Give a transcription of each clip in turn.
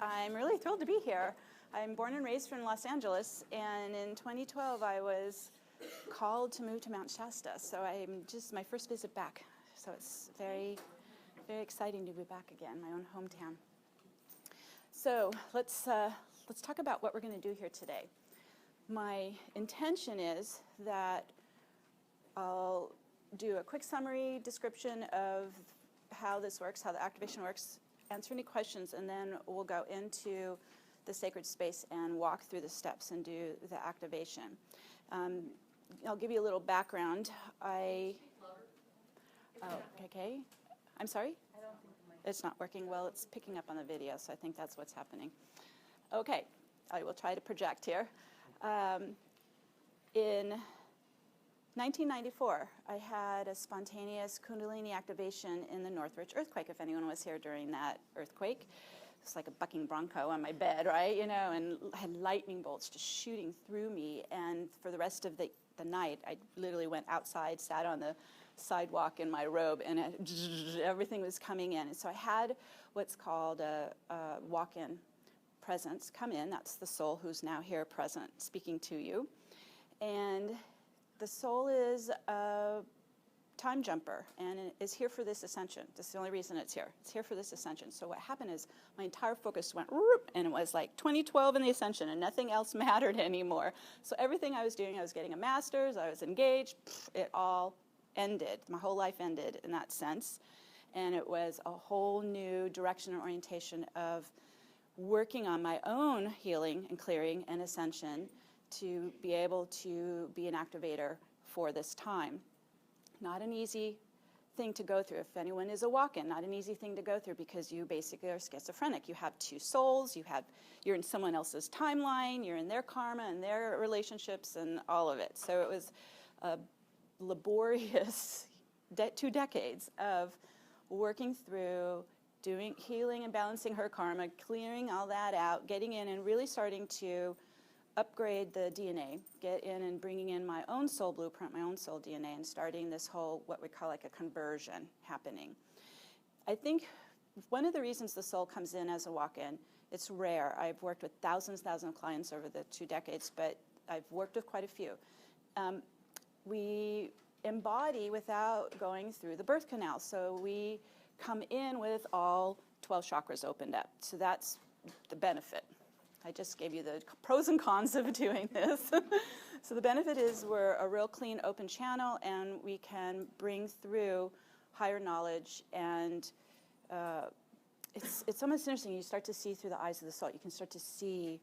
I'm really thrilled to be here. I'm born and raised in Los Angeles, and in 2012 I was called to move to Mount Shasta, so I'm just my first visit back. So it's very, very exciting to be back again, my own hometown. So let's talk about what we're going to do here today. My intention is that I'll do a quick summary description of how this works, how the activation works, answer any questions, and then we'll go into the sacred space and walk through the steps and do the activation. I'll give you a little background. Okay. I'm sorry? It's not working well. It's picking up on the video, so I think that's what's happening. Okay, I will try to project here. In 1994, I had a spontaneous Kundalini activation in the Northridge earthquake, if anyone was here during that earthquake. It's like a bucking bronco on my bed, right? You know, and had lightning bolts just shooting through me. And for the rest of the night, I literally went outside, sat on the sidewalk in my robe, and everything was coming in. And so I had what's called a walk-in presence come in. That's the soul who's now here present speaking to you. And the soul is a time jumper and it is here for this ascension. That's the only reason it's here. It's here for this ascension. So what happened is my entire focus went whoop, and it was like 2012 in the ascension and nothing else mattered anymore. So everything I was doing, I was getting a master's, I was engaged, it all ended. My whole life ended in that sense. And it was a whole new direction and orientation of working on my own healing and clearing and ascension to be able to be an activator for this time. Not an easy thing to go through. If anyone is a walk-in, not an easy thing to go through because you basically are schizophrenic. You have two souls, you're in someone else's timeline, you're in their karma and their relationships and all of it. So it was a laborious 2 decades of working through doing healing and balancing her karma, clearing all that out, getting in and really starting to upgrade the DNA, get in and bringing in my own soul blueprint, my own soul DNA, and starting this whole, what we call like a conversion happening. I think one of the reasons the soul comes in as a walk-in, it's rare. I've worked with thousands of clients over the 2 decades, but I've worked with quite a few. We embody without going through the birth canal. So we come in with all 12 chakras opened up. So that's the benefit. I just gave you the pros and cons of doing this. So the benefit is we're a real clean, open channel, and we can bring through higher knowledge. And it's almost interesting. You start to see through the eyes of the soul. You can start to see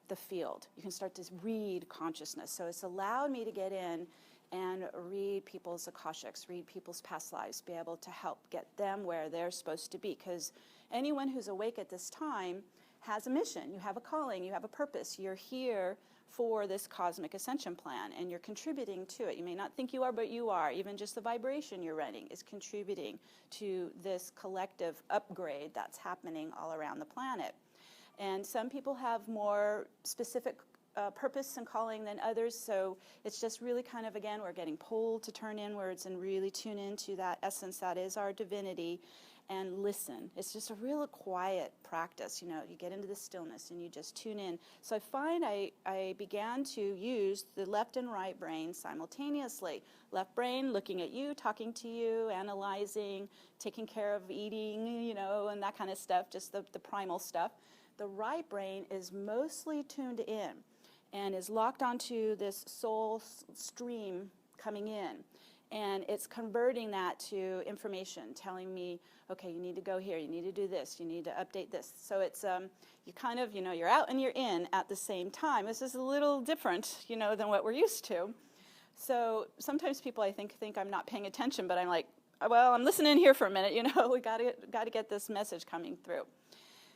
the field. You can start to read consciousness. So it's allowed me to get in and read people's akashics, read people's past lives, be able to help get them where they're supposed to be. Because anyone who's awake at this time has a mission, you have a calling, you have a purpose. You're here for this cosmic ascension plan, and you're contributing to it. You may not think you are, but you are. Even just the vibration you're running is contributing to this collective upgrade that's happening all around the planet. And some people have more specific purpose and calling than others, so it's just really kind of, again, we're getting pulled to turn inwards and really tune into that essence that is our divinity and listen. It's just a real quiet practice. You know, you get into the stillness and you just tune in. So I find I began to use the left and right brain simultaneously. Left brain looking at you, talking to you, analyzing, taking care of eating, you know, and that kind of stuff, just the primal stuff. The right brain is mostly tuned in and is locked onto this soul stream coming in. And it's converting that to information, telling me, okay, you need to go here, you need to do this, you need to update this. So it's, you kind of, you know, you're out and you're in at the same time. This is a little different, you know, than what we're used to. So sometimes people, I think I'm not paying attention, but I'm like, well, I'm listening here for a minute, you know, we got to get this message coming through.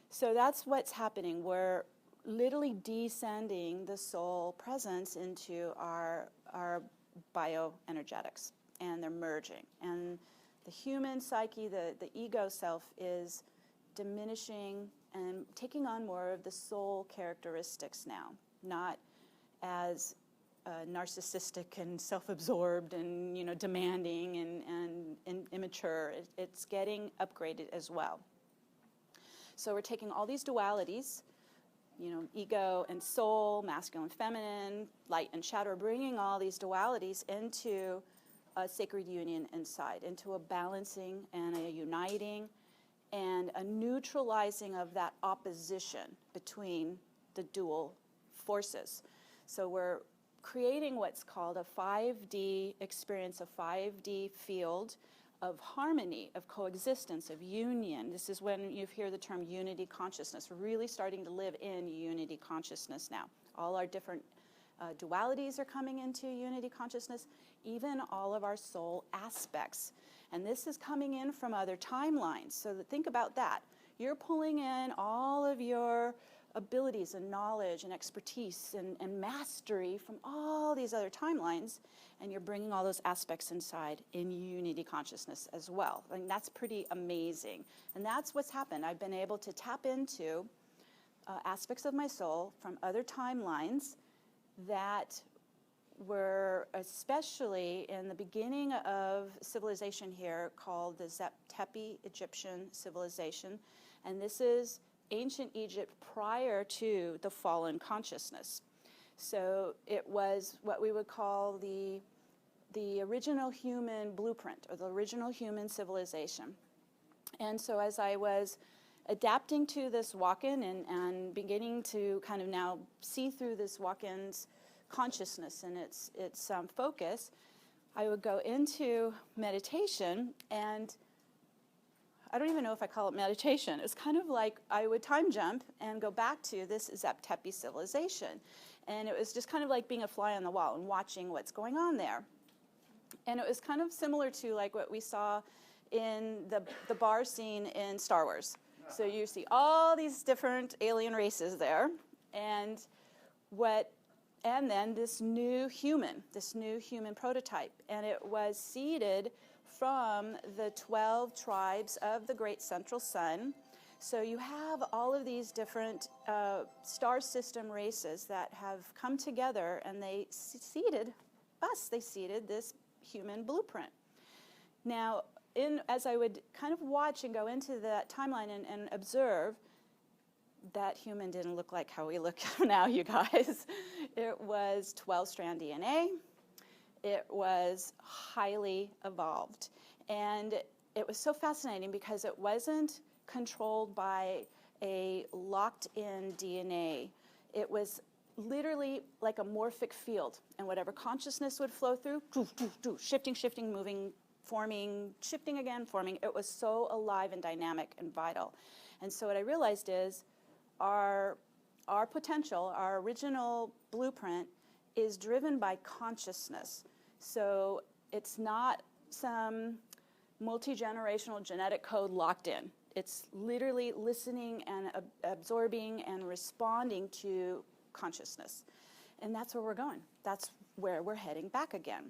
So that's what's happening. We're literally descending the soul presence into our bioenergetics, and they're merging. And the human psyche, the ego self, is diminishing and taking on more of the soul characteristics now, not as narcissistic and self-absorbed and, you know, demanding and immature. It's getting upgraded as well. So we're taking all these dualities, you know, ego and soul, masculine, feminine, light and shadow, bringing all these dualities into a sacred union inside, into a balancing and a uniting and a neutralizing of that opposition between the dual forces. So we're creating what's called a 5D experience, a 5D field of harmony, of coexistence, of union. This is when you hear the term unity consciousness. We're really starting to live in unity consciousness now. All our different dualities are coming into unity consciousness, even all of our soul aspects. And this is coming in from other timelines. So think about that. You're pulling in all of your abilities and knowledge and expertise and mastery from all these other timelines, and you're bringing all those aspects inside in unity consciousness as well. I mean, that's pretty amazing. And that's what's happened. I've been able to tap into aspects of my soul from other timelines that were especially in the beginning of civilization here called the Tepi Egyptian civilization. And this is ancient Egypt prior to the fallen consciousness. So it was what we would call the original human blueprint, or the original human civilization. And so as I was adapting to this walk-in and beginning to kind of now see through this walk-in's consciousness and its focus, I would go into meditation, and I don't even know if I call it meditation. It's kind of like I would time jump and go back to this Tepi civilization. And it was just kind of like being a fly on the wall and watching what's going on there. And it was kind of similar to like what we saw in the bar scene in Star Wars. So you see all these different alien races there, and then this new human prototype. And it was seeded from the 12 tribes of the Great Central Sun. So you have all of these different star system races that have come together, and they seeded us. They seeded this human blueprint. Now, as I would kind of watch and go into that timeline and observe, that human didn't look like how we look now, you guys. It was 12-strand DNA. It was highly evolved. And it was so fascinating because it wasn't controlled by a locked-in DNA. It was literally like a morphic field. And whatever consciousness would flow through, shifting, moving, forming, shifting again, forming. It was so alive and dynamic and vital. And so what I realized is our potential, our original blueprint, is driven by consciousness. So it's not some multi-generational genetic code locked in. It's literally listening and absorbing and responding to consciousness. And that's where we're going. That's where we're heading back again.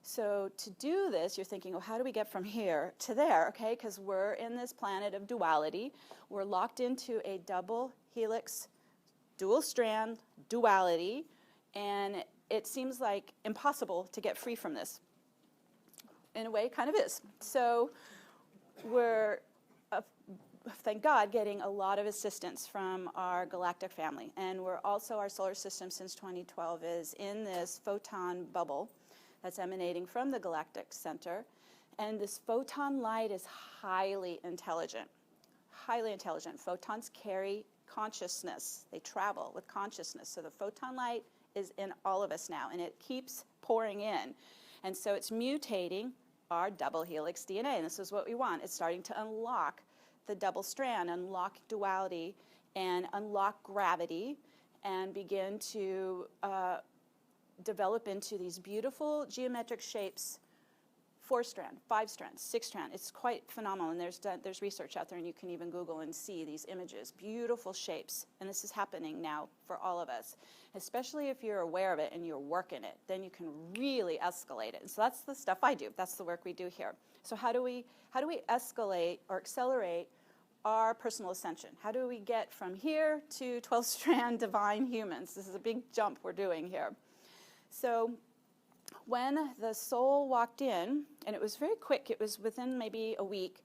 So to do this, you're thinking, well, how do we get from here to there? Okay, because we're in this planet of duality. We're locked into a double helix, dual strand duality, and it seems like impossible to get free from this. In a way, it kind of is. So we're, thank God, getting a lot of assistance from our galactic family. And we're also, our solar system since 2012 is in this photon bubble that's emanating from the galactic center. And this photon light is highly intelligent. Highly intelligent. Photons carry consciousness. They travel with consciousness. So the photon light is in all of us now, and it keeps pouring in. And so it's mutating our double helix DNA, and this is what we want. It's starting to unlock the double strand, unlock duality, and unlock gravity, and begin to develop into these beautiful geometric shapes, 4-strand, 5-strand, 6-strand. It's quite phenomenal, and there's research out there, and you can even Google and see these images, beautiful shapes. And this is happening now for all of us, especially if you're aware of it and you're working it. Then you can really escalate it. And so that's the stuff I do. That's the work we do here. So how do we escalate or accelerate our personal ascension? How do we get from here to 12-strand divine humans? This is a big jump we're doing here. So when the soul walked in, and it was very quick, it was within maybe a week,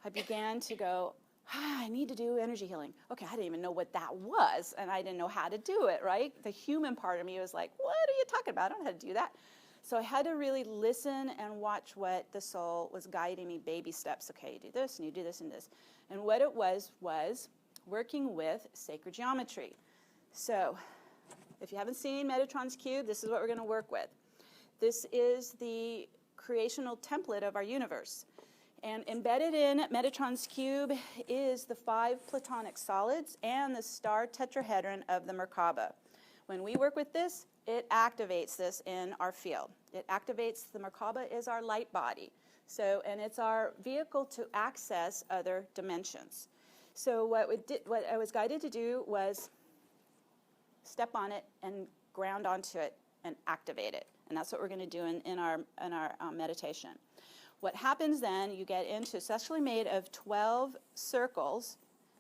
I began to go, I need to do energy healing. Okay, I didn't even know what that was, and I didn't know how to do it, right? The human part of me was like, what are you talking about? I don't know how to do that. So I had to really listen and watch what the soul was guiding me, baby steps. Okay, you do this, and you do this, and this. And what it was working with sacred geometry. So if you haven't seen Metatron's cube, this is what we're going to work with. This is the creational template of our universe. And embedded in Metatron's cube is the 5 platonic solids and the star tetrahedron of the Merkaba. When we work with this, it activates this in our field. It activates, the Merkaba is our light body. So, and it's our vehicle to access other dimensions. So what I was guided to do was step on it and ground onto it and activate it. And that's what we're going to do in our meditation. What happens then, you get into, it's actually made of 12 circles,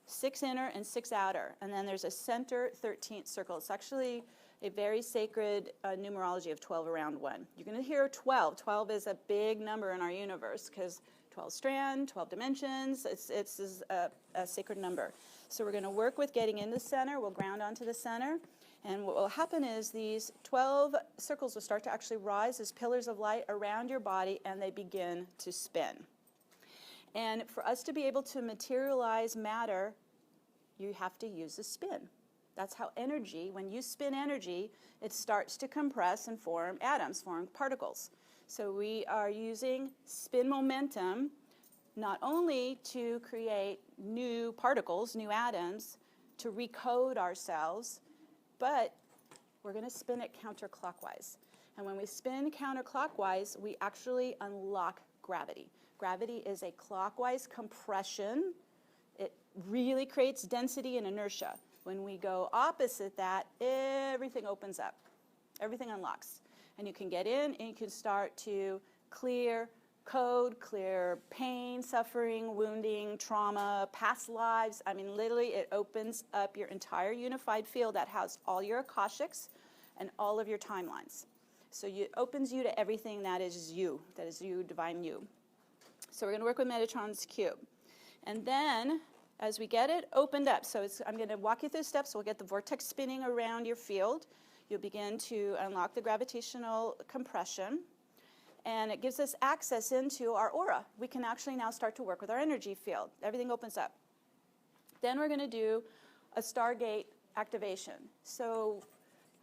6 inner and 6 outer. And then there's a center 13th circle. It's actually a very sacred numerology of 12 around 1. You're going to hear 12. 12 is a big number in our universe because 12 strand, 12 dimensions, it's a sacred number. So we're going to work with getting in the center. We'll ground onto the center. And what will happen is these 12 circles will start to actually rise as pillars of light around your body, and they begin to spin. And for us to be able to materialize matter, you have to use a spin. That's how energy, when you spin energy, it starts to compress and form atoms, form particles. So we are using spin momentum not only to create new particles, new atoms, to recode ourselves, but we're going to spin it counterclockwise. And when we spin counterclockwise, we actually unlock gravity. Gravity is a clockwise compression. It really creates density and inertia. When we go opposite that, everything opens up. Everything unlocks. And you can get in and you can start to clear code, clear pain, suffering, wounding, trauma, past lives. I mean, literally, it opens up your entire unified field that has all your Akashics and all of your timelines. So it opens you to everything that is you, divine you. So we're going to work with Metatron's cube. And then, as we get it opened up, so I'm going to walk you through the steps. We'll get the vortex spinning around your field. You'll begin to unlock the gravitational compression. And it gives us access into our aura. We can actually now start to work with our energy field. Everything opens up. Then we're going to do a Stargate activation. So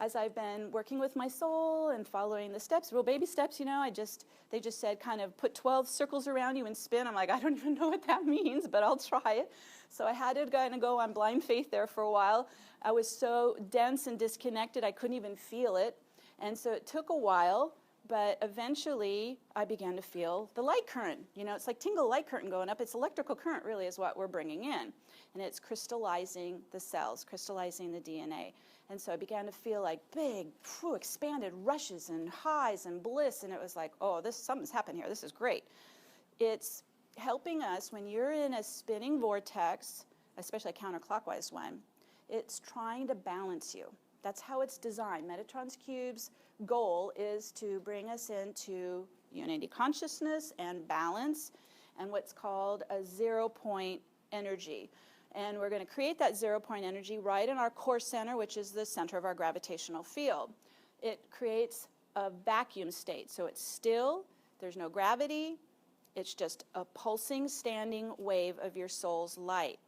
as I've been working with my soul and following the steps, real baby steps, you know, they just said kind of put 12 circles around you and spin. I'm like, I don't even know what that means, but I'll try it. So I had to kind of go on blind faith there for a while. I was so dense and disconnected, I couldn't even feel it. And so it took a while. But eventually, I began to feel the light current. You know, it's like tingle light current going up. It's electrical current, really, is what we're bringing in. And it's crystallizing the cells, crystallizing the DNA. And so I began to feel like big, expanded rushes and highs and bliss. And it was like, oh, something's happened here. This is great. It's helping us when you're in a spinning vortex, especially a counterclockwise one, it's trying to balance you. That's how it's designed. Metatron's cube's goal is to bring us into unity consciousness and balance and what's called a 0-point energy. And we're going to create that 0-point energy right in our core center, which is the center of our gravitational field. It creates a vacuum state. So it's still, there's no gravity. It's just a pulsing, standing wave of your soul's light.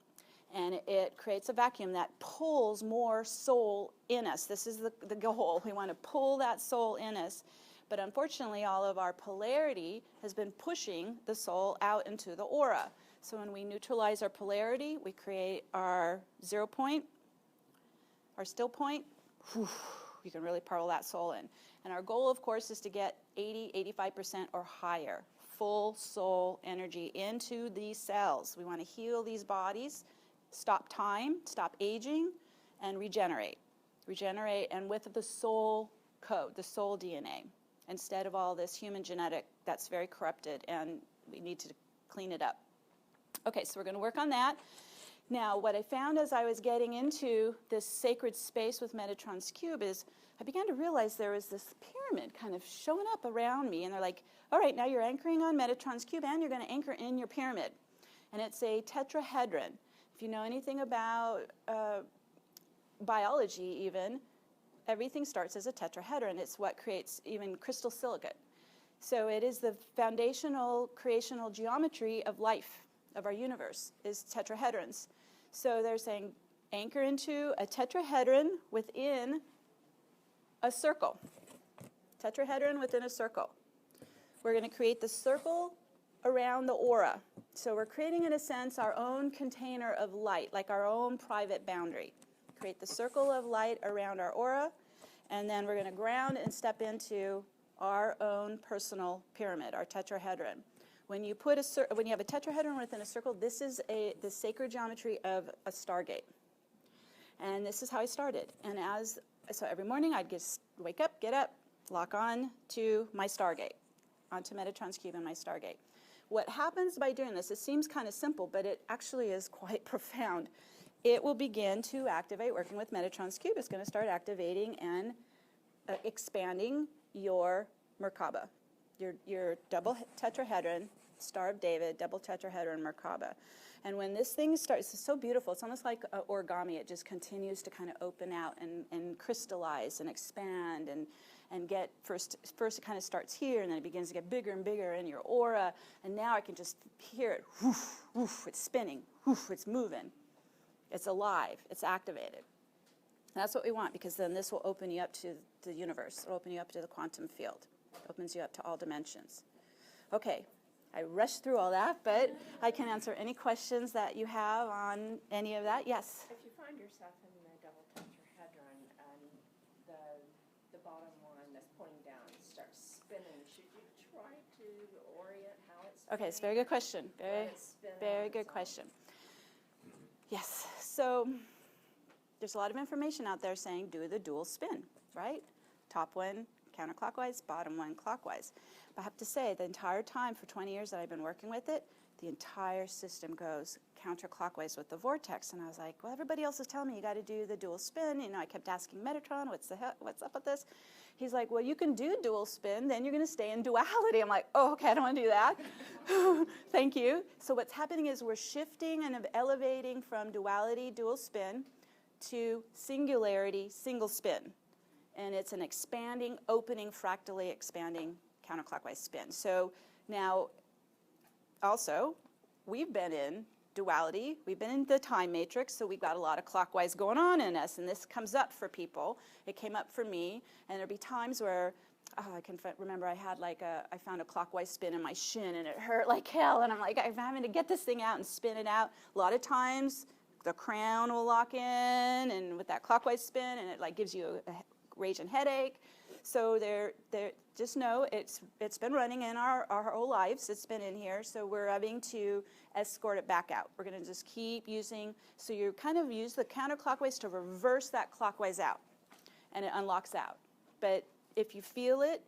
And it creates a vacuum that pulls more soul in us. This is the goal. We want to pull that soul in us. But unfortunately, all of our polarity has been pushing the soul out into the aura. So when we neutralize our polarity, we create our 0 point, our still point. You can really pull that soul in. And our goal, of course, is to get 80, 85% or higher full soul energy into these cells. We want to heal these bodies, stop time, stop aging, and regenerate. Regenerate, and with the soul code, the soul DNA, instead of all this human genetic that's very corrupted, and we need to clean it up. Okay, so we're going to work on that. Now, what I found as I was getting into this sacred space with Metatron's cube is I began to realize there was this pyramid kind of showing up around me, and they're like, all right, now you're anchoring on Metatron's cube, and you're going to anchor in your pyramid. and it's a tetrahedron. If you know anything about biology even, everything starts as a tetrahedron. It's what creates even crystal silicate. So it is the foundational creational geometry of life, of our universe, is tetrahedrons. So they're saying anchor into a tetrahedron within a circle. Tetrahedron within a circle. We're going to create the circle around the aura. So we're creating, in a sense, our own container of light, like our own private boundary. Create the circle of light around our aura, and then we're going to ground and step into our own personal pyramid, our tetrahedron. When you have a tetrahedron within a circle, this is the sacred geometry of a Stargate. And this is how I started. And so every morning I'd just wake up, get up, lock on to my Stargate, onto Metatron's cube and my Stargate. What happens by doing this, it seems kind of simple, but it actually is quite profound. It will begin to activate, working with Metatron's cube, it's going to start activating and expanding your Merkaba, your double tetrahedron, Star of David, double tetrahedron Merkaba. And when this thing starts, it's so beautiful. It's almost like origami. It just continues to kind of open out and crystallize and expand and get, first it kind of starts here, and then it begins to get bigger and bigger in your aura. And now I can just hear it, whoosh, whoosh, it's spinning, whoosh, it's moving. It's alive, it's activated. And that's what we want, because then this will open you up to the universe. It'll open you up to the quantum field. It opens you up to all dimensions. Okay, I rushed through all that, but I can answer any questions that you have on any of that. Yes? If you find yourself in the double tetrahedron and the bottom one that's pointing down starts spinning, should you try to orient how it's spinning? Okay, it's a very good question. Very good question. Yes, so there's a lot of information out there saying do the dual spin, right? Top one counterclockwise, bottom one clockwise. But I have to say, the entire time for 20 years that I've been working with it, the entire system goes counterclockwise with the vortex. And I was like, well, everybody else is telling me you got to do the dual spin. You know, I kept asking Metatron, what's up with this? He's like, well, you can do dual spin, then you're going to stay in duality. I'm like, oh, okay, I don't want to do that. Thank you. So what's happening is we're shifting and elevating from duality, dual spin, to singularity, single spin. And it's an expanding, opening, fractally expanding counterclockwise spin. So now, also, we've been in duality, we've been in the time matrix, so we've got a lot of clockwise going on in us, and this comes up for people. It came up for me, and there'll be times where, I can remember I found a clockwise spin in my shin, and it hurt like hell, and I'm like, I'm having to get this thing out and spin it out. A lot of times, the crown will lock in, and with that clockwise spin, and it like gives you a raging headache. So just know it's been running in our whole lives. It's been in here, so we're having to escort it back out. We're going to just keep using, so you kind of use the counterclockwise to reverse that clockwise out, and it unlocks out. But if you feel it,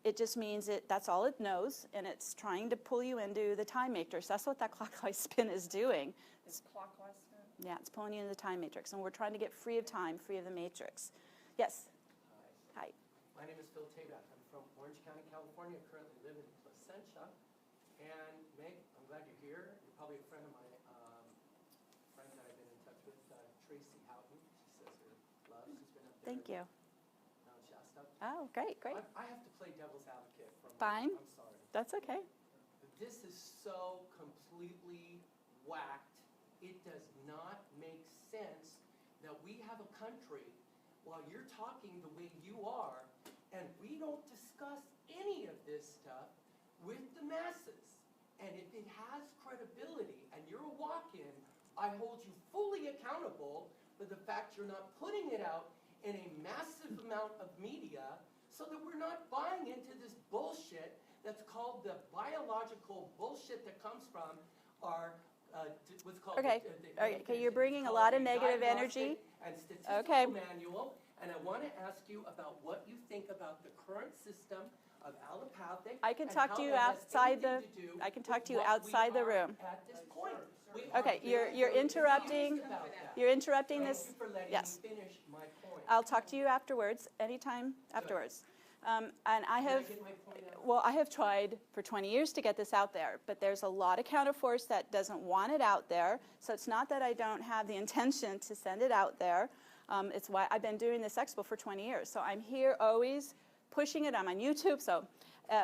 it just means that's all it knows, and it's trying to pull you into the time matrix. That's what that clockwise spin is doing. It's clockwise spin? Yeah, it's pulling you into the time matrix, and we're trying to get free of time, free of the matrix. Yes? Hi. My name is Phil Tabak. I'm from Orange County, California. I currently live in Placentia. And Meg, I'm glad you're here. You're probably a friend of my friend that I've been in touch with, Tracy Houghton. She says her love. She's been up there. Thank you. Mount Shasta. Oh, great. I have to play devil's advocate from Fine. I'm sorry. That's okay. This is so completely whacked. It does not make sense that we have a country while you're talking the way you are, and we don't discuss any of this stuff with the masses. And if it has credibility and you're a walk-in, I hold you fully accountable for the fact you're not putting it out in a massive amount of media so that we're not buying into this bullshit that's called the biological bullshit that comes from our what's called Okay, you're bringing a lot of negative energy. And statistical manual, and I want to ask you about what you think about the current system of allopathic. I can talk to you outside the. I can talk to you outside the room. At this point, okay, you're interrupting. You're interrupting this. Thank you for letting yes. me finish my point. I'll talk to you afterwards. Anytime afterwards. And I Did I have, get my point out? well, I have tried for 20 years to get this out there, but there's a lot of counterforce that doesn't want it out there. So it's not that I don't have the intention to send it out there. It's why I've been doing this expo for 20 years. So I'm here always pushing it. I'm on YouTube, so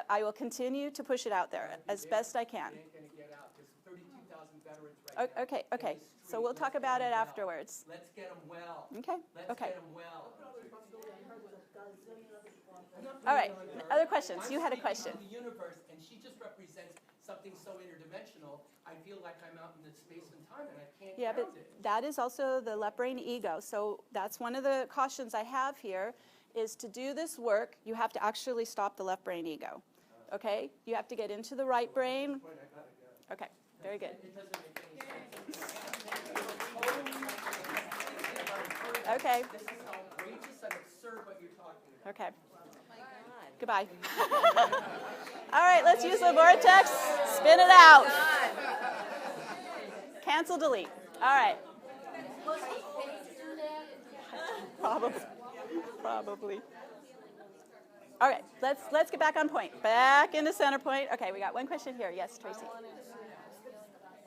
I will continue to push it out there as best I can. It ain't gonna get out. There's 32,000 veterans right now. Okay, in okay. the So street. we'll talk Let's about get it 'em well. afterwards. Let's get them well. Okay, Let's okay. get them well. I'm not All right, putting it on her. other questions? I'm You had a speaking question. of the universe, and she just represents something so interdimensional. I feel like I'm out in the space and time, and I can't Yeah, but count it. that is also the left brain ego. So that's one of the cautions I have here is to do this work, you have to actually stop the left brain ego. Okay? You have to get into the right brain. Okay, very good. It doesn't make any sense. Okay, This is outrageous and absurd what you're talking about. okay. Goodbye. All right, let's use the vortex. Spin it out. Cancel, delete. All right. Probably. Probably. All right, let's get back on point. Back into center point. Okay, we got one question here. Yes, Tracy.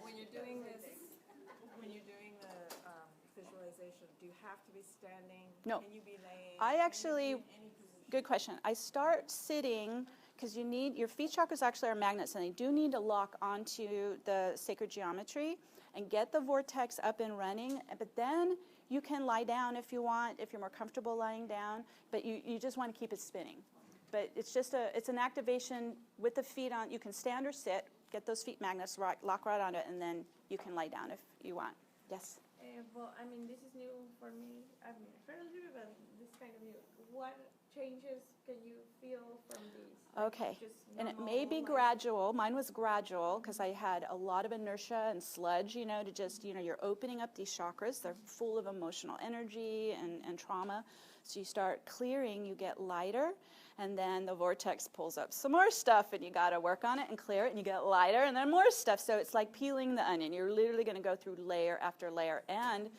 When you're doing this, when you're doing the visualization, do you have to be standing? No. Can you be laying? I Can you actually, be in any position? good question. I start sitting because you need, your feet chakras actually are magnets and they do need to lock onto the sacred geometry and get the vortex up and running. But then you can lie down if you want, if you're more comfortable lying down, but you just want to keep it spinning. But it's just it's an activation with the feet on. You can stand or sit, get those feet magnets, lock right on it, and then you can lie down if you want. Yes? Well, I mean, this is new for me. I've heard a little bit about this kind of new. What changes can you feel from these? Like, Okay, just and it normal, may be like- gradual. Mine was gradual because I had a lot of inertia and sludge, to just, you're opening up these chakras. They're full of emotional energy and trauma. So you start clearing, you get lighter, and then the vortex pulls up some more stuff, and you got to work on it and clear it, and you get lighter, and then more stuff. So it's like peeling the onion. You're literally going to go through layer after layer. And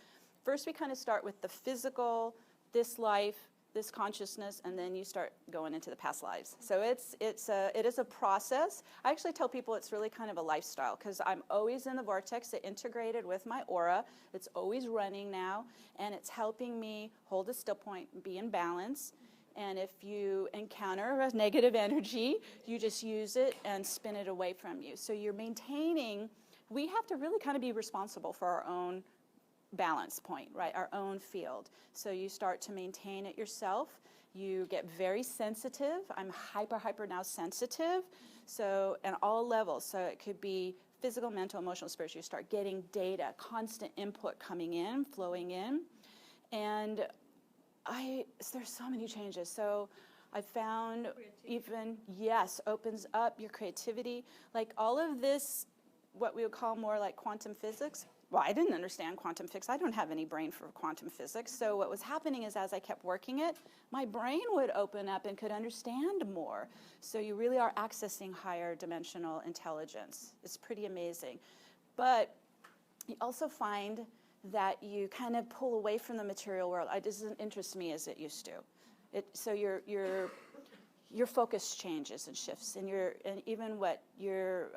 first we kind of start with the physical, this life, this consciousness, and then you start going into the past lives. So it is a process. I actually tell people it's really kind of a lifestyle because I'm always in the vortex. It integrated with my aura. It's always running now, and it's helping me hold a still point and be in balance. And if you encounter a negative energy, you just use it and spin it away from you. So you're maintaining, we have to really kind of be responsible for our own balance point, right? Our own field. So you start to maintain it yourself. You get very sensitive. I'm hyper now sensitive. So, and all levels. So it could be physical, mental, emotional, spiritual. You start getting data, constant input coming in, flowing in. And there's so many changes. So I found even, yes, opens up your creativity. Like all of this, what we would call more like quantum physics. Well, I didn't understand quantum physics. I don't have any brain for quantum physics. So what was happening is as I kept working it, my brain would open up and could understand more. So you really are accessing higher dimensional intelligence. It's pretty amazing. But you also find that you kind of pull away from the material world. It doesn't interest me as it used to. So your focus changes and shifts, and even what you're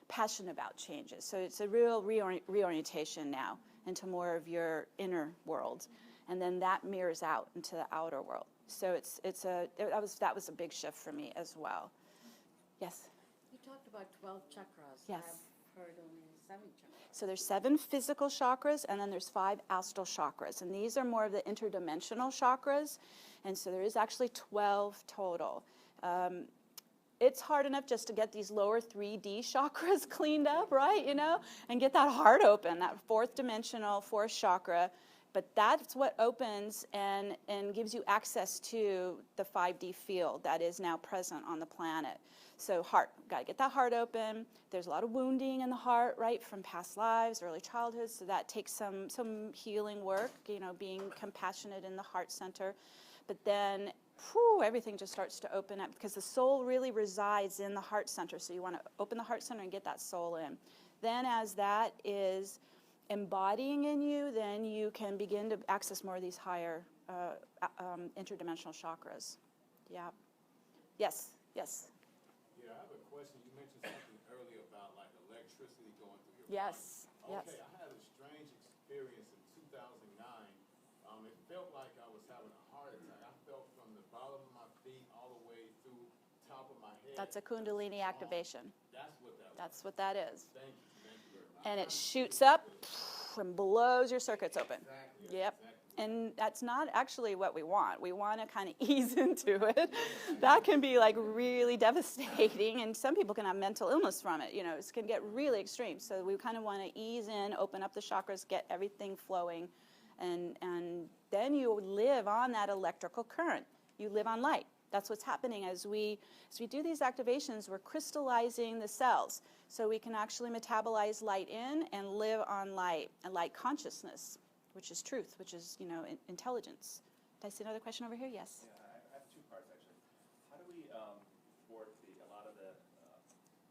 passionate about changes. So it's a real reorientation now into more of your inner world, and then that mirrors out into the outer world. So that was a big shift for me as well. Yes. You talked about 12 chakras. Yes. I've heard only 7 chakras. So there's 7 physical chakras, and then there's 5 astral chakras, and these are more of the interdimensional chakras, and so there is actually 12 total. It's hard enough just to get these lower 3D chakras cleaned up, right, and get that heart open, that 4th dimensional, 4th chakra, but that's what opens and gives you access to the 5D field that is now present on the planet. So heart, got to get that heart open. There's a lot of wounding in the heart, right, from past lives, early childhood, so that takes some healing work, being compassionate in the heart center. But then everything just starts to open up because the soul really resides in the heart center. So you want to open the heart center and get that soul in. Then as that is embodying in you, then you can begin to access more of these higher interdimensional chakras. Yeah. Yes, yes, Yeah, I have a question. You mentioned something earlier about like electricity going through your yes, body. yes. Okay, I had a strange experience in 2009. It felt like I was having a heart attack. I felt from the bottom of my feet all the way through top of my head. That's a Kundalini activation. That's what that was. That's what that is. Thank you very much. And it shoots up and blows your circuits open. Exactly. Yep. Exactly. And that's not actually what we want. We want to kind of ease into it. That can be like really devastating, and some people can have mental illness from it. You know, it can get really extreme. So we kind of want to ease in, open up the chakras, get everything flowing, and then you live on that electrical current. You live on light. That's what's happening as we do these activations. We're crystallizing the cells, so we can actually metabolize light in and live on light and light consciousness, which is truth, which is, you know, intelligence. Did I see another question over here? Yes. Yeah, I have two parts actually. How do we thwart a lot of the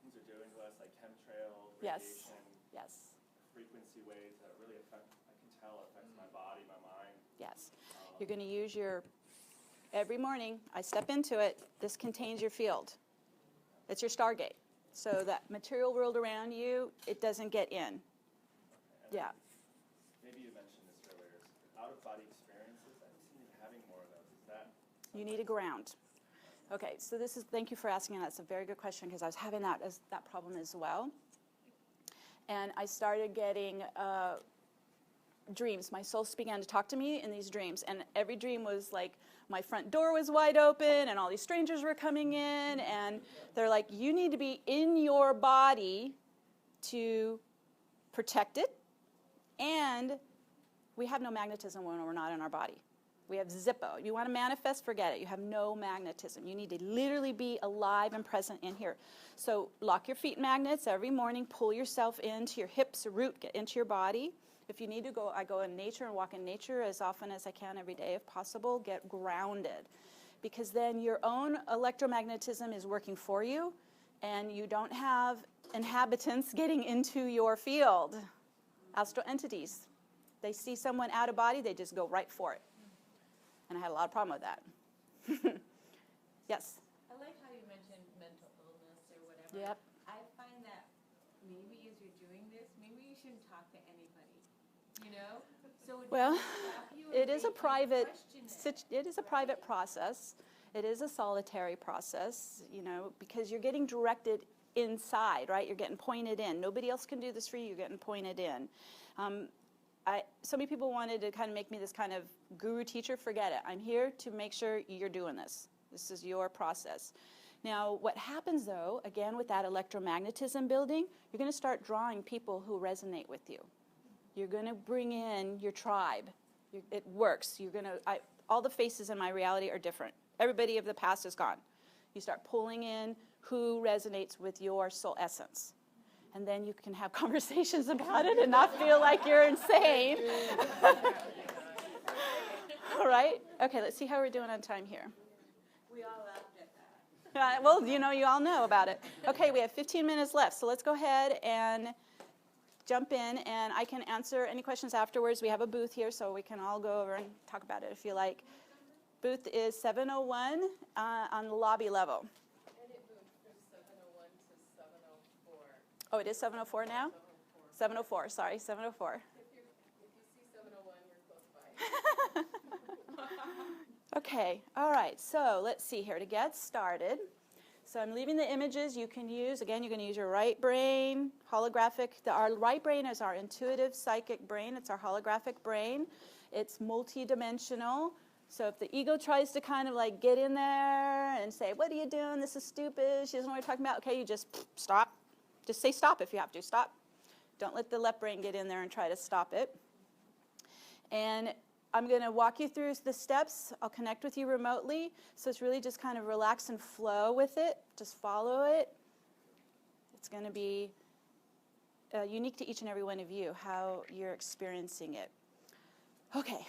things are doing to us, like chemtrails, Yes. radiation, Yes. frequency waves that really affect, I can tell, affects my body, my mind. Yes. You're going to use your, every morning I step into it, this contains your field. It's your Stargate. So that material world around you, it doesn't get in. And Yeah. maybe you mentioned this earlier, out-of-body experiences. I don't seem to be having more of those. Is that You need a ground. Okay, so this is, thank you for asking that. It's a very good question because I was having that problem as well. And I started getting dreams. My soul began to talk to me in these dreams. And every dream was like my front door was wide open and all these strangers were coming in. And they're like, you need to be in your body to protect it. And we have no magnetism when we're not in our body. We have Zippo. You want to manifest, forget it. You have no magnetism. You need to literally be alive and present in here. So lock your feet magnets every morning. Pull yourself into your hips, root, get into your body. If you need to go, I go in nature and walk in nature as often as I can every day if possible. Get grounded. Because then your own electromagnetism is working for you, and you don't have inhabitants getting into your field. Astral entities. They see someone out of body, they just go right for it. And I had a lot of problem with that. Yes? I like how you mentioned mental illness or whatever. Yep. I find that maybe as you're doing this, maybe you shouldn't talk to anybody, you know? So it Well, doesn't stop you it and is a make you private, question it. it is a private process. It is a solitary process, you know, because you're getting directed inside, right? You're getting pointed in. Nobody else can do this for you. You're getting pointed in. So many people wanted to kind of make me this kind of guru teacher. Forget it. I'm here to make sure you're doing this. This is your process. Now, what happens, though, again, with that electromagnetism building, you're going to start drawing people who resonate with you. You're going to bring in your tribe. It works. You're going to, all the faces in my reality are different. Everybody of the past is gone. You start pulling in who resonates with your soul essence. And then you can have conversations about it and not feel like you're insane. All right? Okay, let's see how we're doing on time here. We all laughed at that. Well, you know, you all know about it. Okay, we have 15 minutes left, so let's go ahead and jump in, and I can answer any questions afterwards. We have a booth here, so we can all go over and talk about it if you like. Booth is 701 on the lobby level. And it moved from 701 to 704. Oh, it is 704 now? 704, sorry, 704. If you see 701, we're close by. Okay, all right, so let's see here to get started. So I'm leaving the images you can use. Again, you're going to use your right brain, holographic. Our right brain is our intuitive psychic brain. It's our holographic brain. It's multi-dimensional. So if the ego tries to kind of like get in there and say, what are you doing? This is stupid. She doesn't know what you're talking about. Okay, you just stop. Just say stop if you have to. Stop. Don't let the left brain get in there and try to stop it. And I'm going to walk you through the steps. I'll connect with you remotely. So it's really just kind of relax and flow with it. Just follow it. It's going to be unique to each and every one of you, how you're experiencing it. Okay.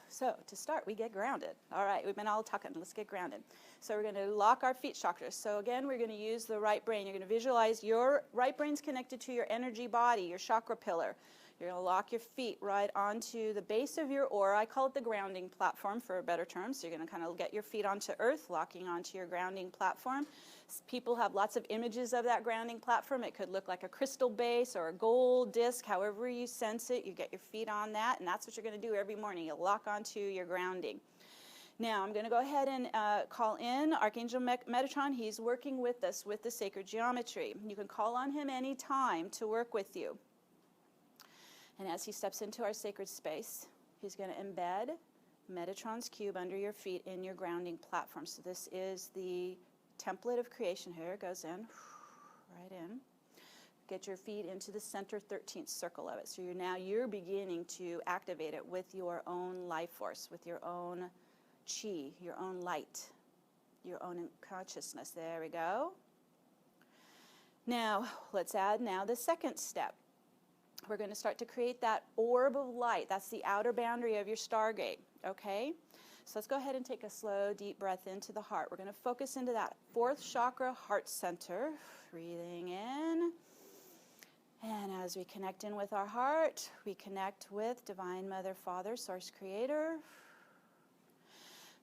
So to start, we get grounded. All right, we've been all talking. Let's get grounded. So we're going to lock our feet chakras. So again, we're going to use the right brain. You're going to visualize your right brain's connected to your energy body, your chakra pillar. You're going to lock your feet right onto the base of your aura. I call it the grounding platform for a better term. So you're going to kind of get your feet onto earth, locking onto your grounding platform. People have lots of images of that grounding platform. It could look like a crystal base or a gold disc, however you sense it. You get your feet on that, and that's what you're going to do every morning. You'll lock onto your grounding. Now, I'm going to go ahead and call in Archangel Metatron. He's working with us with the sacred geometry. You can call on him anytime to work with you. And as he steps into our sacred space, he's going to embed Metatron's cube under your feet in your grounding platform. So this is the template of creation. Here it goes in, right in. Get your feet into the center 13th circle of it. So you're beginning to activate it with your own life force, with your own chi, your own light, your own consciousness. There we go. Now, let's add the second step. We're going to start to create that orb of light. That's the outer boundary of your Stargate, okay? So let's go ahead and take a slow, deep breath into the heart. We're going to focus into that 4th chakra, heart center. Breathing in. And as we connect in with our heart, we connect with Divine Mother, Father, Source Creator.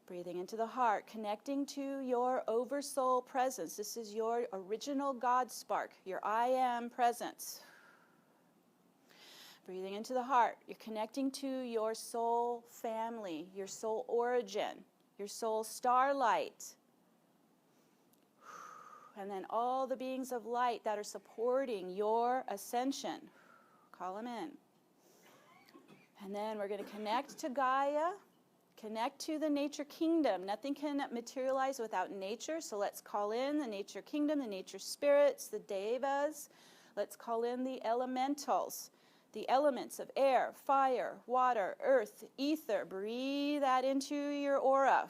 Breathing into the heart, connecting to your oversoul presence. This is your original God spark, your I am presence. Breathing into the heart, you're connecting to your soul family, your soul origin, your soul starlight. And then all the beings of light that are supporting your ascension. Call them in. And then we're going to connect to Gaia, connect to the nature kingdom. Nothing can materialize without nature, so let's call in the nature kingdom, the nature spirits, the devas. Let's call in the elementals. The elements of air, fire, water, earth, ether. Breathe that into your aura.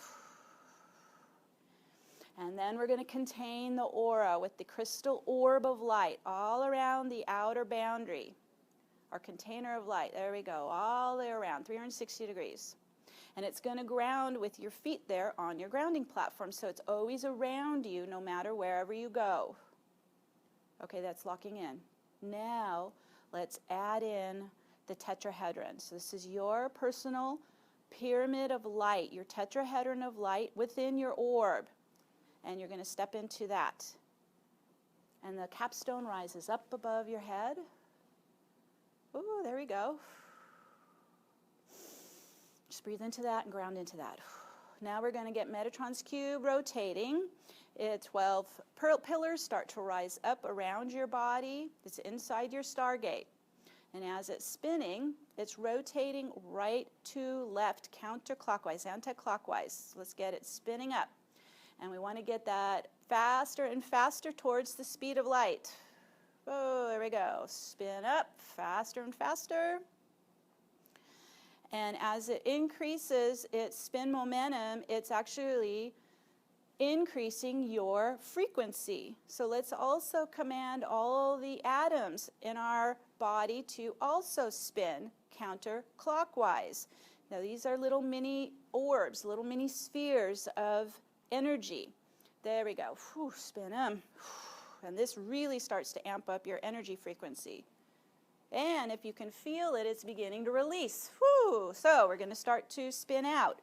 And then we're going to contain the aura with the crystal orb of light all around the outer boundary. Our container of light. There we go. All the way around, 360 degrees. And it's going to ground with your feet there on your grounding platform. So it's always around you no matter wherever you go. Okay, that's locking in. Now, let's add in the tetrahedron. So this is your personal pyramid of light, your tetrahedron of light within your orb. And you're going to step into that. And the capstone rises up above your head. Ooh, there we go. Just breathe into that and ground into that. Now we're going to get Metatron's cube rotating. 12 pillars start to rise up around your body. It's inside your Stargate. And as it's spinning, it's rotating right to left, counterclockwise, anti-clockwise. Let's get it spinning up. And we want to get that faster and faster towards the speed of light. Oh, there we go. Spin up, faster and faster. And as it increases its spin momentum, it's actually increasing your frequency. So let's also command all the atoms in our body to also spin counterclockwise. Now these are little mini orbs, little mini spheres of energy. There we go. Whew, spin them. And this really starts to amp up your energy frequency. And if you can feel it, it's beginning to release. Whew. So we're going to start to spin out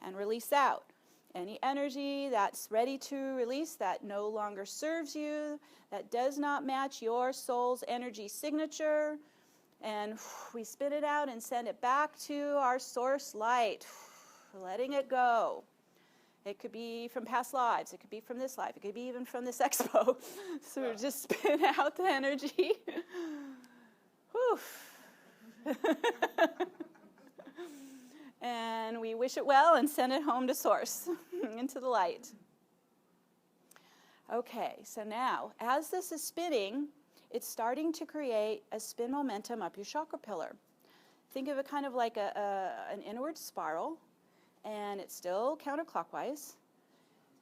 and release out. Any energy that's ready to release that no longer serves you, that does not match your soul's energy signature. And we spin it out and send it back to our source light, letting it go. It could be from past lives. It could be from this life. It could be even from this expo. So we just spin out the energy. Whew. And we wish it well and send it home to source, into the light. Okay, so now, as this is spinning, it's starting to create a spin momentum up your chakra pillar. Think of it kind of like an inward spiral, and it's still counterclockwise.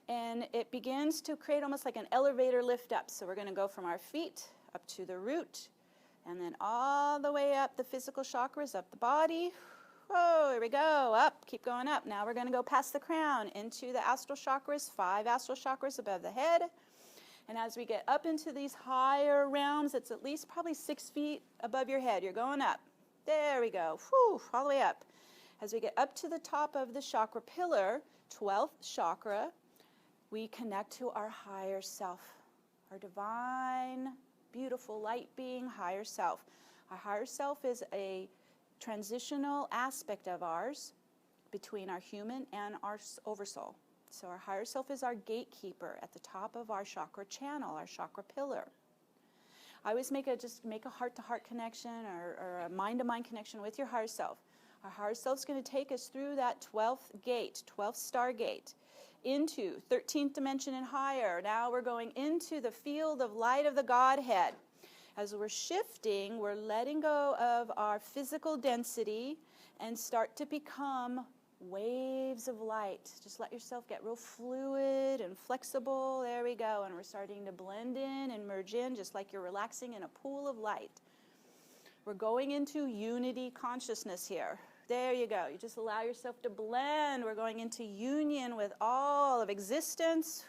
And it begins to create almost like an elevator lift up. So we're going to go from our feet up to the root, and then all the way up the physical chakras, up the body. Whoa, here we go, up, keep going up. Now we're going to go past the crown into the astral chakras, 5 astral chakras above the head. And as we get up into these higher realms, it's at least probably 6 feet above your head. You're going up. There we go. Whew, all the way up. As we get up to the top of the chakra pillar, 12th chakra, we connect to our higher self, our divine, beautiful light being higher self. Our higher self is a transitional aspect of ours between our human and our oversoul. So our higher self is our gatekeeper at the top of our chakra channel, our chakra pillar. I always make a heart-to-heart connection or a mind-to-mind connection with your higher self. Our higher self is going to take us through that 12th gate, 12th Stargate, into 13th dimension and higher. Now we're going into the field of light of the Godhead. As we're shifting, we're letting go of our physical density and start to become waves of light. Just let yourself get real fluid and flexible. There we go. And we're starting to blend in and merge in, just like you're relaxing in a pool of light. We're going into unity consciousness here. There you go. You just allow yourself to blend. We're going into union with all of existence.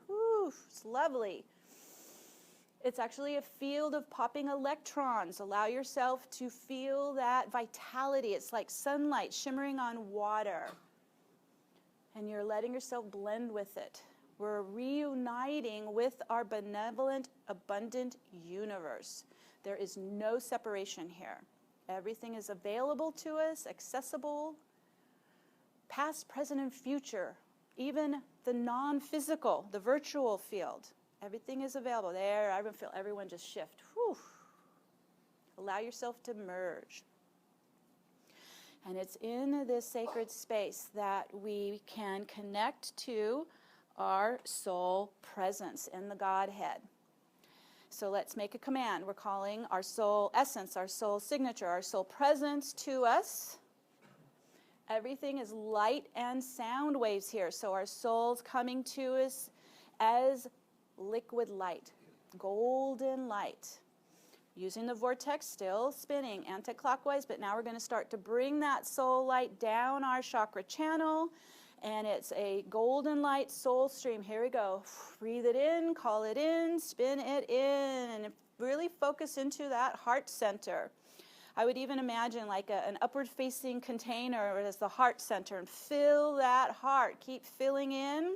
Whew, it's lovely. It's actually a field of popping electrons. Allow yourself to feel that vitality. It's like sunlight shimmering on water. And you're letting yourself blend with it. We're reuniting with our benevolent, abundant universe. There is no separation here. Everything is available to us, accessible, past, present, and future. Even the non-physical, the virtual field. Everything is available. There, I feel everyone just shift. Whew. Allow yourself to merge. And it's in this sacred space that we can connect to our soul presence in the Godhead. So let's make a command. We're calling our soul essence, our soul signature, our soul presence to us. Everything is light and sound waves here. So our soul's coming to us as liquid light, golden light. Using the vortex, still spinning anti-clockwise, but now we're going to start to bring that soul light down our chakra channel. And it's a golden light soul stream. Here we go. Breathe it in, call it in, spin it in, and really focus into that heart center. I would even imagine like an upward-facing container as the heart center, and fill that heart. Keep filling in.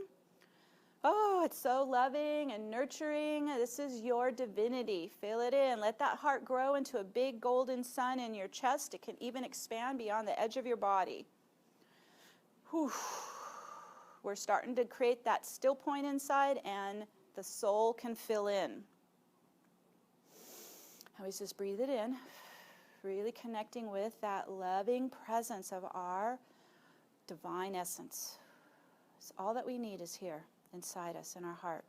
Oh, it's so loving and nurturing. This is your divinity. Fill it in. Let that heart grow into a big golden sun in your chest. It can even expand beyond the edge of your body. Whew. We're starting to create that still point inside, and the soul can fill in. Always just breathe it in, really connecting with that loving presence of our divine essence. So all that we need is here inside us, in our heart.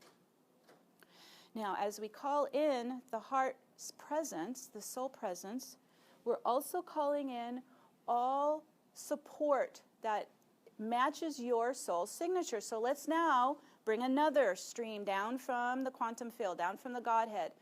Now, as we call in the heart's presence, the soul presence, we're also calling in all support that matches your soul signature. So let's now bring another stream down from the quantum field, down from the Godhead.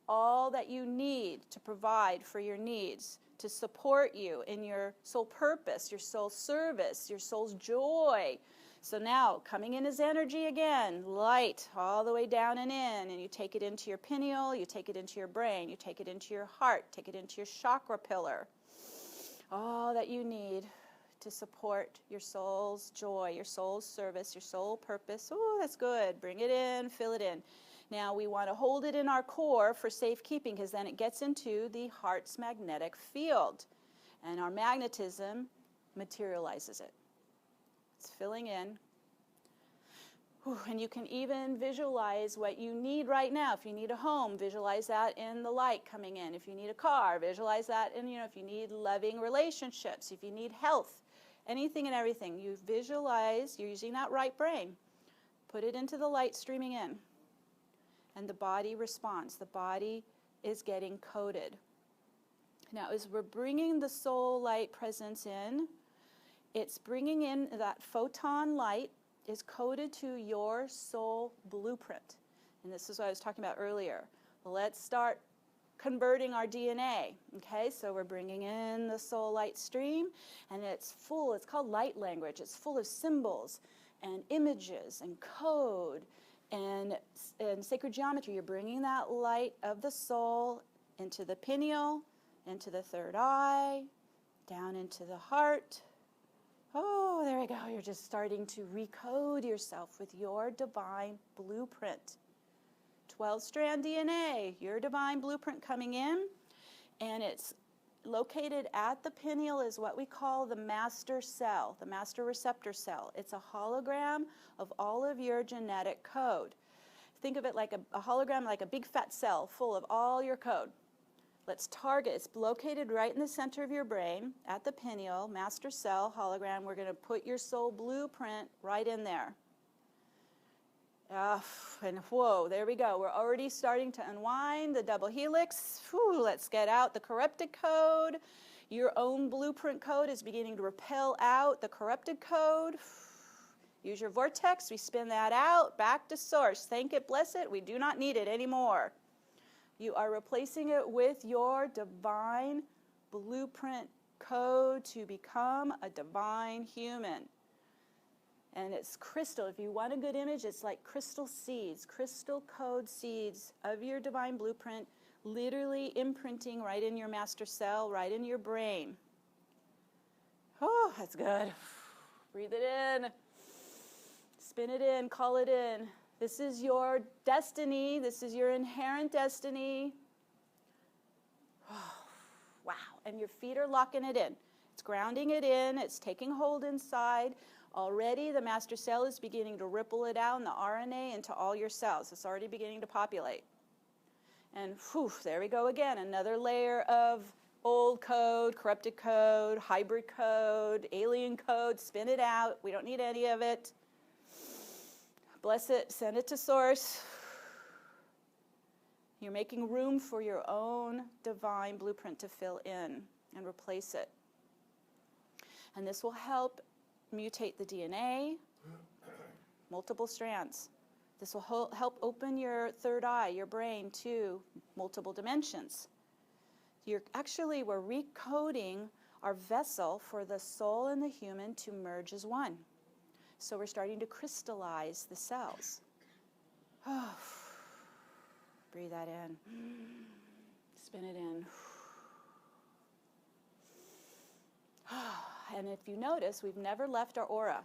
All that you need to provide for your needs, to support you in your soul purpose, your soul service, your soul's joy. So now, coming in as energy again, light all the way down and in, and you take it into your pineal, you take it into your brain, you take it into your heart, take it into your chakra pillar. All that you need to support your soul's joy, your soul's service, your soul purpose. Oh, that's good. Bring it in, fill it in. Now we want to hold it in our core for safekeeping, because then it gets into the heart's magnetic field. And our magnetism materializes it. It's filling in. Whew, and you can even visualize what you need right now. If you need a home, visualize that in the light coming in. If you need a car, visualize that in, if you need loving relationships, if you need health, anything and everything. You visualize, you're using that right brain. Put it into the light streaming in. And the body responds. The body is getting coded. Now, as we're bringing the soul light presence in, it's bringing in that photon light is coded to your soul blueprint. And this is what I was talking about earlier. Let's start converting our DNA. Okay, so we're bringing in the soul light stream, and it's full, it's called light language. It's full of symbols and images and code and sacred geometry. You're bringing that light of the soul into the pineal, into the third eye, down into the heart. Oh, there we go. You're just starting to recode yourself with your divine blueprint. 12-strand DNA, your divine blueprint coming in, and it's located at the pineal is what we call the master cell, the master receptor cell. It's a hologram of all of your genetic code. Think of it like a hologram, like a big fat cell full of all your code. Let's target, it's located right in the center of your brain, at the pineal, master cell, hologram. We're going to put your soul blueprint right in there. And whoa, there we go. We're already starting to unwind the double helix. Whew, let's get out the corrupted code. Your own blueprint code is beginning to repel out the corrupted code. Use your vortex. We spin that out back to source. Thank it, bless it. We do not need it anymore. You are replacing it with your divine blueprint code to become a divine human. And it's crystal. If you want a good image, it's like crystal seeds, crystal code seeds of your divine blueprint, literally imprinting right in your master cell, right in your brain. Oh, that's good. Breathe it in. Spin it in, call it in. This is your destiny. This is your inherent destiny. Oh, wow. And your feet are locking it in. It's grounding it in. It's taking hold inside. Already the master cell is beginning to ripple it out in the RNA into all your cells. It's already beginning to populate. And whew, there we go again. Another layer of old code, corrupted code, hybrid code, alien code. Spin it out. We don't need any of it. Bless it. Send it to source. You're making room for your own divine blueprint to fill in and replace it. And this will help mutate the DNA, multiple strands. This will help open your third eye, your brain, to multiple dimensions. We're recoding our vessel for the soul and the human to merge as one. So we're starting to crystallize the cells. Oh, breathe that in. Spin it in. And if you notice, we've never left our aura.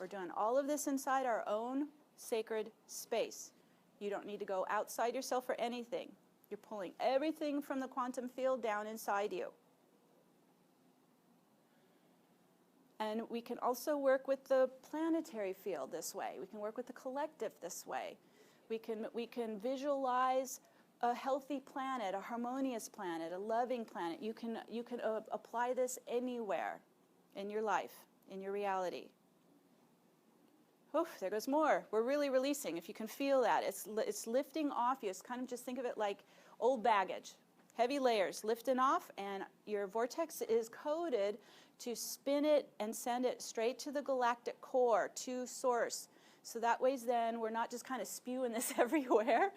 We're doing all of this inside our own sacred space. You don't need to go outside yourself for anything. You're pulling everything from the quantum field down inside you. And we can also work with the planetary field this way. We can work with the collective this way. We can visualize a healthy planet, a harmonious planet, a loving planet. You can apply this anywhere in your life, in your reality. Oof, there goes more. We're really releasing. If you can feel that, it's lifting off you. It's kind of, just think of it like old baggage, heavy layers lifting off, and your vortex is coded to spin it and send it straight to the galactic core, to source. So that way then we're not just kind of spewing this everywhere.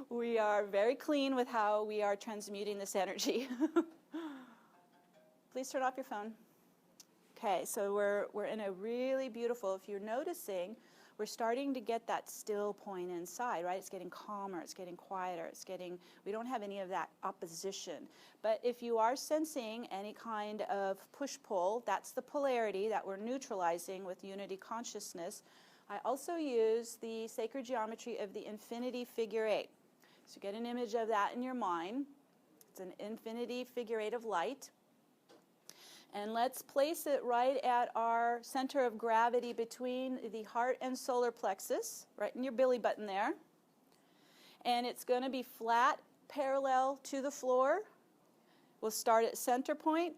We are very clean with how we are transmuting this energy. Please turn off your phone. Okay, so we're in a really beautiful, if you're noticing, we're starting to get that still point inside, right? It's getting calmer, it's getting quieter, we don't have any of that opposition. But if you are sensing any kind of push-pull, that's the polarity that we're neutralizing with unity consciousness. I also use the sacred geometry of the infinity figure eight. So get an image of that in your mind. It's an infinity figure eight of light. And let's place it right at our center of gravity between the heart and solar plexus, right in your belly button there. And it's going to be flat, parallel to the floor. We'll start at center point,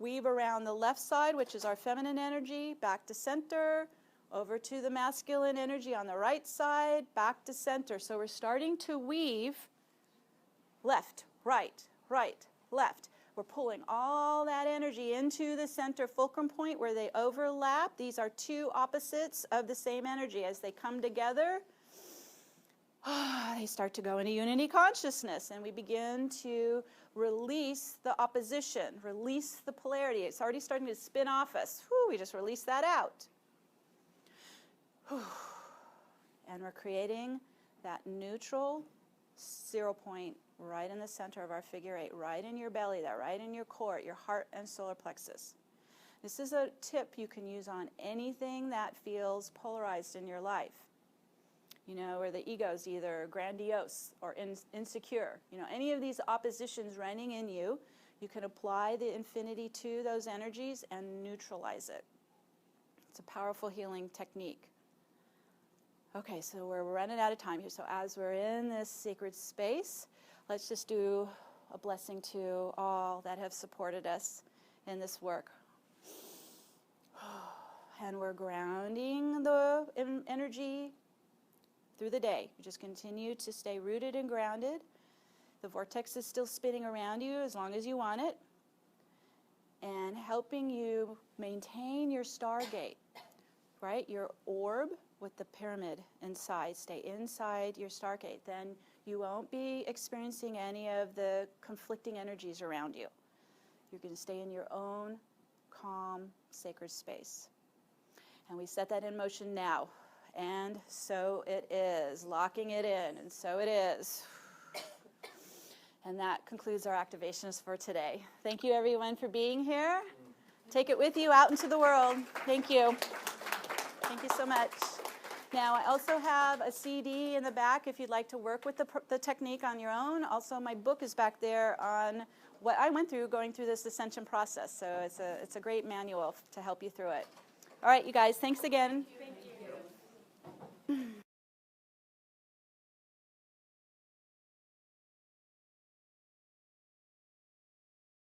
weave around the left side, which is our feminine energy, back to center, over to the masculine energy on the right side, back to center. So we're starting to weave left, right, left. We're pulling all that energy into the center fulcrum point where they overlap. These are two opposites of the same energy. As they come together, they start to go into unity consciousness, and we begin to release the opposition, release the polarity. It's already starting to spin off us. We just release that out. And we're creating that neutral 0 point right in the center of our figure 8, right in your belly, that right in your core, your heart and solar plexus. This is a tip you can use on anything that feels polarized in your life. You know, where the ego is either grandiose or insecure. You know, any of these oppositions running in you, you can apply the infinity to those energies and neutralize it. It's a powerful healing technique. Okay, so we're running out of time here. So as we're in this sacred space, let's just do a blessing to all that have supported us in this work. And we're grounding the energy through the day. You just continue to stay rooted and grounded. The vortex is still spinning around you as long as you want it, and helping you maintain your Stargate, right? Your orb with the pyramid inside. Stay inside your Stargate. Then you won't be experiencing any of the conflicting energies around you. You're going to stay in your own calm, sacred space. And we set that in motion now. And so it is. Locking it in. And so it is. And that concludes our activations for today. Thank you, everyone, for being here. Take it with you out into the world. Thank you. Thank you so much. Now, I also have a CD in the back if you'd like to work with the technique on your own. Also, my book is back there on what I went through going through this ascension process. So it's a great manual to help you through it. All right, you guys, thanks again. Thank you.